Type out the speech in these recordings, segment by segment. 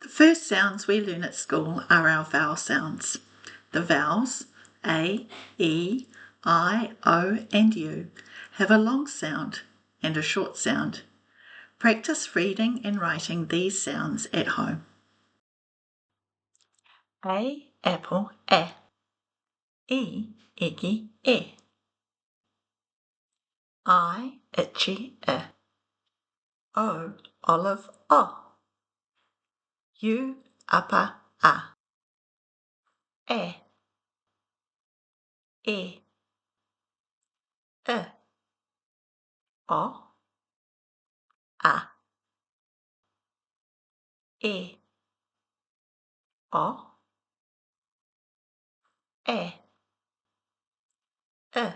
The first sounds we learn at school are our vowel sounds. The vowels A, E, I, O and U have a long sound and a short sound. Practice reading and writing these sounds at home. A, apple, A. E, eggy, E. I, itchy, I. O, olive, O. U, upper, A. E, E. I, O, A. E, O, E. I,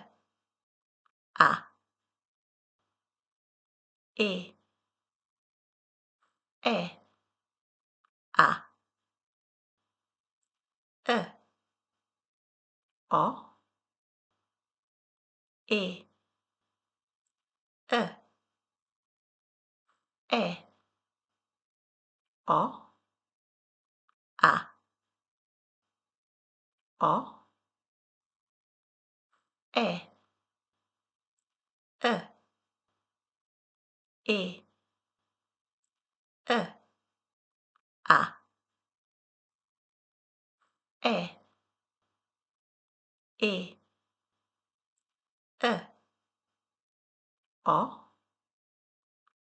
A. E, E, A. I, O, E. I, E, O, A. O, E. I, E. I, A. E, E. I, O,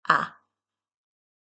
A.